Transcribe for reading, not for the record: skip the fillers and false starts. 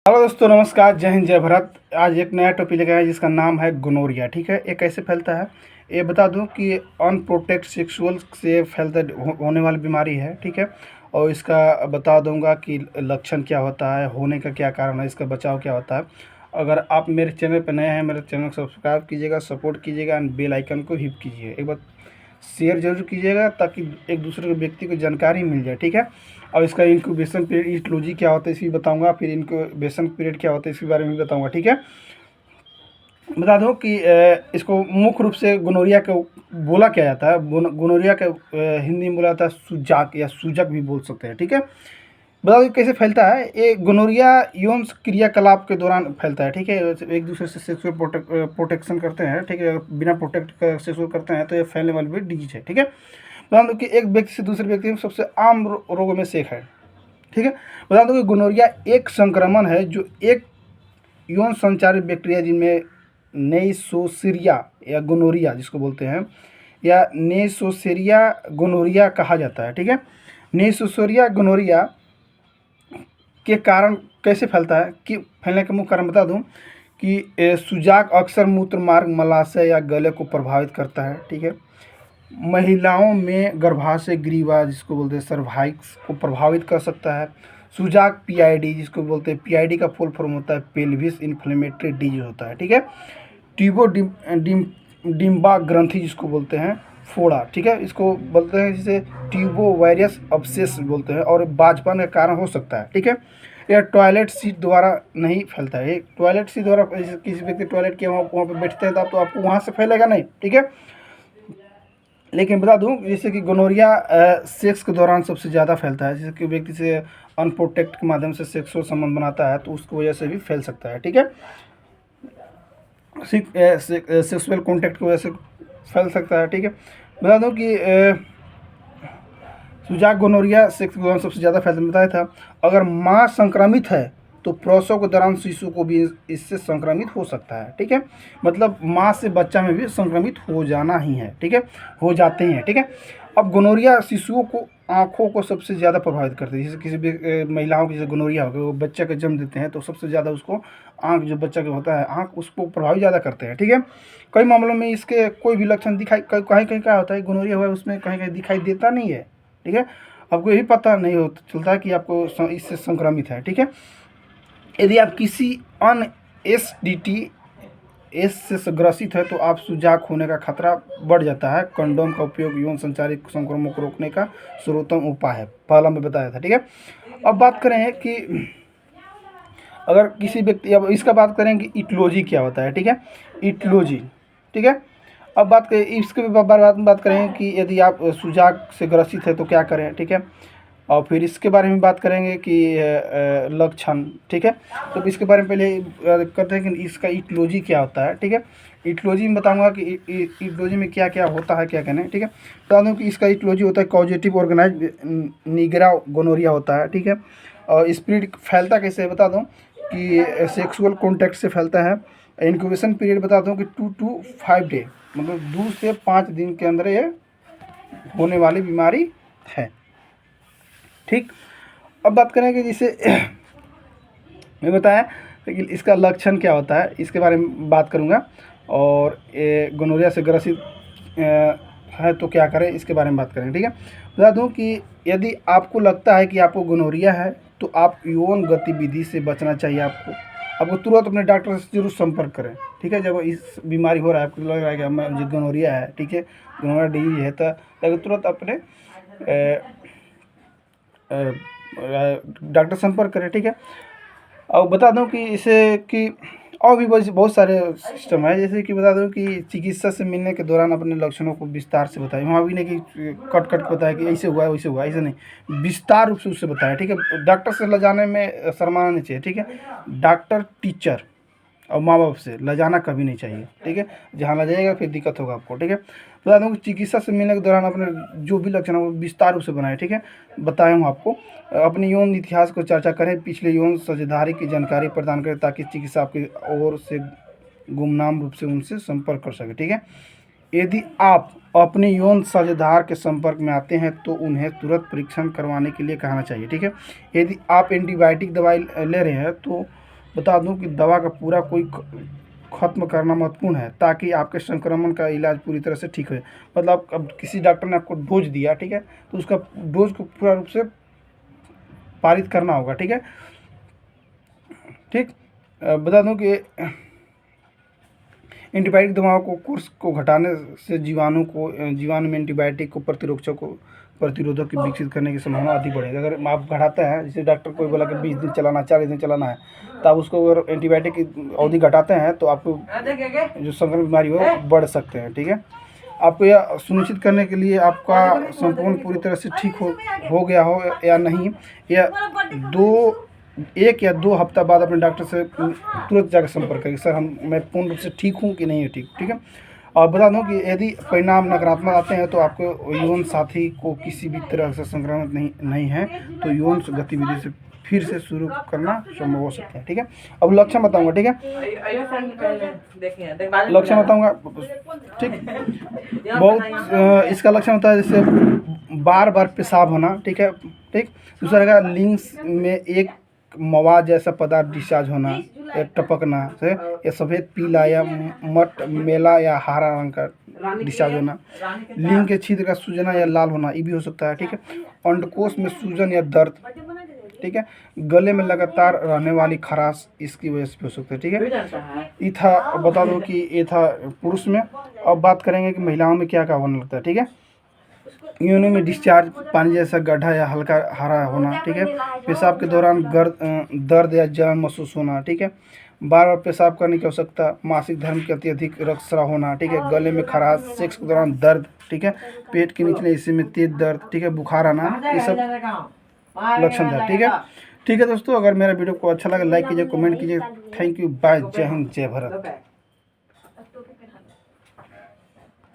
Hello दोस्तों, नमस्कार, जय हिंद, जय भारत। आज एक नया टॉपिक लेकर आए जिसका नाम है गोनोरिया। ठीक है, ये कैसे फैलता है ये बता दूं कि अनप्रोटेक्ट सेक्सुअल से फैलता होने वाली बीमारी है। ठीक है, और इसका बता दूंगा कि लक्षण क्या होता है, होने का क्या कारण है, इसका बचाव क्या होता है। अगर आप मेरे चैनल पर नए हैं, मेरे चैनल को सब्सक्राइब कीजिएगा, सपोर्ट कीजिएगा एंड बेल आइकन को हिट कीजिए। एक बार शेयर जरूर कीजिएगा ताकि एक दूसरे के व्यक्ति को जानकारी मिल जाए। ठीक है, और इसका इंक्यूबेशन पीरियड, ईटियोलॉजी क्या होता है इसकी बताऊंगा, फिर इंक्यूबेशन पीरियड क्या होता है इसके बारे में भी बताऊंगा। ठीक है, बता दूं कि इसको मुख्य रूप से गोनोरिया को बोला क्या जाता है। गोनोरिया का हिंदी में बोला जाता है सुजाक या सूजक भी बोल सकते हैं। ठीक है, बता दो कैसे फैलता है। ये गोनोरिया यौन क्रियाकलाप के दौरान फैलता है। ठीक है, एक दूसरे से सेक्सुअल प्रोटेक्शन करते हैं। ठीक है, बिना प्रोटेक्ट कर सेक्सुअल करते हैं तो ये फैलने वाली भी डिजीज है। ठीक है, बता दो कि एक व्यक्ति से दूसरे व्यक्ति में सबसे आम रोगों में से एक है। ठीक है, बता दो कि गोनोरिया एक संक्रमण है जो एक यौन संचारित बैक्टीरिया जिनमें नेइसोसीरिया या गोनोरिया जिसको बोलते हैं या नेइसोसेरिया गोनोरिया कहा जाता है। ठीक है, नेइसोसेरिया गोनोरिया के कारण कैसे फैलता है कि फैलने का मुख्य कारण बता दूं कि सुजाक अक्सर मूत्र मार्ग, मलाशय या गले को प्रभावित करता है। ठीक है, महिलाओं में गर्भाशय ग्रीवा जिसको बोलते हैं सर्वाइक्स को प्रभावित कर सकता है। सुजाक पीआईडी जिसको बोलते हैं, पीआईडी का फुल फॉर्म होता है पेल्विस इन्फ्लेमेटरी डिजीज होता है। ठीक है, ट्यूबो डिम्बा ग्रंथि जिसको बोलते हैं फोड़ा। ठीक है, इसको बोलते हैं जिसे ट्यूबो वायरस अब्सेस बोलते हैं और बाजपन का कारण हो सकता है। ठीक है, यह टॉयलेट सीट द्वारा नहीं फैलता है। टॉयलेट सीट द्वारा किसी व्यक्ति टॉयलेट के वहाँ पर बैठते हैं तो आपको वहाँ से फैलेगा नहीं। ठीक है, लेकिन बता दूं जैसे कि गोनोरिया सेक्स के दौरान सबसे ज़्यादा फैलता है। जैसे कि व्यक्ति से अनप्रोटेक्ट के माध्यम से सेक्सुअल संबंध बनाता है तो उसकी वजह से भी फैल सकता है। ठीक है, सेक्सुअल कॉन्टैक्ट की वजह से फैल सकता है। ठीक है, बता दूं कि सुजाक गोनोरिया सेक्स के दौरान सबसे ज़्यादा फैलता बताया था। अगर माँ संक्रमित है तो प्रसव के दौरान शिशु को भी इससे संक्रमित हो सकता है। ठीक है, मतलब माँ से बच्चा में भी संक्रमित हो जाना ही है। ठीक है, हो जाते हैं। ठीक है, अब गोनोरिया शिशुओं को आँखों को सबसे ज़्यादा प्रभावित करती है। जैसे किसी भी महिलाओं की जैसे गोनोरिया हो गई, वो बच्चे का जन्म देते हैं तो सबसे ज़्यादा उसको आँख, जो बच्चा का होता है आँख, उसको प्रभावित ज़्यादा करते हैं। ठीक है, कई मामलों में इसके कोई भी लक्षण दिखाई कहीं कहीं क्या होता है, गोनोरिया हुआ है उसमें कहीं कहीं दिखाई देता नहीं है। ठीक है, आपको यही पता नहीं होता चलता कि आपको इससे संक्रमित है। ठीक है, यदि आप किसी अन्य एसडीटी एस से ग्रसित है तो आप सुजाक होने का खतरा बढ़ जाता है। कंडोम का उपयोग यौन संचारित संक्रमण को रोकने का सर्वोत्तम उपाय है, पहला मैं बताया था। ठीक है, अब बात करें कि अगर किसी व्यक्ति, अब इसका बात करें कि ईटियोलॉजी क्या होता है। ठीक है, ईटियोलॉजी। ठीक है, अब बात करें इसके बात करें कि यदि आप सुजाक से ग्रसित है तो क्या करें। ठीक है, और फिर इसके बारे में बात करेंगे कि लक्षण। ठीक है, तो इसके बारे में पहले करते हैं कि इसका ईटियोलॉजी क्या होता है। ठीक है, ईटियोलॉजी में बताऊंगा कि ईटियोलॉजी में क्या क्या होता है, क्या कहना है। ठीक है, बता दूं कि इसका ईटियोलॉजी होता है कॉजेटिव ऑर्गेनाइज निगरा गोनोरिया होता है। ठीक है, और स्प्रेड फैलता कैसे है बता दूं कि सेक्सुअल कॉन्टैक्ट से फैलता है। इंक्यूबेशन पीरियड बता दूं कि 2 to 5 डे, मतलब 2 से 5 दिन के अंदर ये होने वाली बीमारी है। ठीक, अब बात करें कि जैसे मैं बताया कि इसका लक्षण क्या होता है, इसके बारे में बात करूंगा। और ये गोनोरिया से ग्रसित है तो क्या करें, इसके बारे में बात करेंगे। ठीक है, बता दूं कि यदि आपको लगता है कि आपको गोनोरिया है तो आप यौन गतिविधि से बचना चाहिए। आपको तुरंत अपने डॉक्टर से जरूर संपर्क करें। ठीक है, जब इस बीमारी हो रहा है, आपको लग रहा है कि मुझे गोनोरिया है, ठीक है, गोनोरिया डिजीज है, तो तुरंत अपने डॉक्टर संपर्क करें। ठीक है, और बता दूं कि इसे कि और भी बहुत सारे सिस्टम है। जैसे कि बता दूं कि चिकित्सा से मिलने के दौरान अपने लक्षणों को विस्तार से बताएं। वहाँ भी नहीं कि कट कट बताया कि ऐसे हुआ है वैसे हुआ, ऐसे नहीं, विस्तार रूप से उससे बताएं। ठीक है, डॉक्टर से ले जाने में शर्माना नहीं चाहिए। ठीक है, डॉक्टर, टीचर और माँ बाप से ले जाना कभी नहीं चाहिए। ठीक है, जहाँ ले जाएगा फिर दिक्कत होगा आपको। ठीक है, बता दूँ कि चिकित्सा से मिलने के दौरान अपने जो भी लक्षण है वो विस्तार रूप से बनाए। ठीक है, बताया हूँ आपको। अपने यौन इतिहास को चर्चा करें, पिछले यौन साझेदारी की जानकारी प्रदान करें ताकि चिकित्सा आपकी ओर से गुमनाम रूप से उनसे संपर्क कर सके। ठीक है, यदि आप अपने यौन साझेदार के संपर्क में आते हैं तो उन्हें तुरंत परीक्षण करवाने के लिए कहना चाहिए। ठीक है, यदि आप एंटीबायोटिक दवाई ले रहे हैं तो बता दूं कि दवा का पूरा कोई ख़त्म करना महत्वपूर्ण है ताकि आपके संक्रमण का इलाज पूरी तरह से ठीक हो। मतलब अब किसी डॉक्टर ने आपको डोज दिया, ठीक है, तो उसका डोज को पूरा रूप से पारित करना होगा, ठीक है। ठीक, बता दूं कि एंटीबायोटिक दवाओं को कोर्स को घटाने से जीवाणु में एंटीबायोटिक को प्रतिरोधक की विकसित करने की संभावना अधिक बढ़ेगी। अगर आप घटाते हैं, जैसे डॉक्टर कोई बोला कि 20 दिन चलाना, 40 दिन चलाना है, तो आप उसको अगर एंटीबायोटिक की अवधि घटाते हैं तो आपको जो संक्रमण बीमारी हो बढ़ सकते हैं, ठीक है। आपको यह सुनिश्चित करने के लिए आपका संपूर्ण पूरी तरह से ठीक हो गया हो या नहीं, या 1 या 2 हफ्ता बाद अपने डॉक्टर से तुरंत जाकर संपर्क करें, सर मैं पूर्ण रूप से ठीक हूँ कि नहीं है ठीक, ठीक है। और बता दूं कि यदि परिणाम नकारात्मक आते हैं तो आपको यौन साथी को किसी भी तरह से संक्रमित नहीं है तो यौन गतिविधि से फिर से शुरू करना संभव हो सकता है, ठीक है। अब लक्षण बताऊंगा, ठीक है, लक्षण बताऊंगा, ठीक। बहुत इसका लक्षण होता है जैसे बार बार पेशाब होना, ठीक है, ठीक। दूसरा रहेगा लिंग्स में एक मवाद जैसा पदार्थ डिस्चार्ज होना या टपकना से, या सफ़ेद पीला या मट मेला या हरा रंग का डिस्चार्ज होना, लिंग के छिद्र का सूजना या लाल होना, ये भी हो सकता है, ठीक है। अंडकोश में सूजन या दर्द, ठीक है। गले में लगातार रहने वाली खराश इसकी वजह से हो सकता है, ठीक है। ये था, बता दो कि ये था पुरुष में। अब बात करेंगे कि महिलाओं में क्या क्या होने लगता है, ठीक है। योनि में डिस्चार्ज, पानी जैसा गड्ढा या हल्का हरा होना, ठीक है। पेशाब के दौरान दर्द या जलन महसूस होना, ठीक है। बार बार पेशाब करने की आवश्यकता, मासिक धर्म के अत्यधिक रक्तस्राव होना, ठीक है। गले में खराश, सेक्स के दौरान दर्द, ठीक है। पेट के निचले हिस्से में तेज दर्द, ठीक है। बुखार आना, ये सब लक्षण था, ठीक है। ठीक है दोस्तों, अगर मेरा वीडियो को अच्छा लगा लाइक कीजिए, कमेंट कीजिए। थैंक यू, बाय, जय हिंद, जय भारत।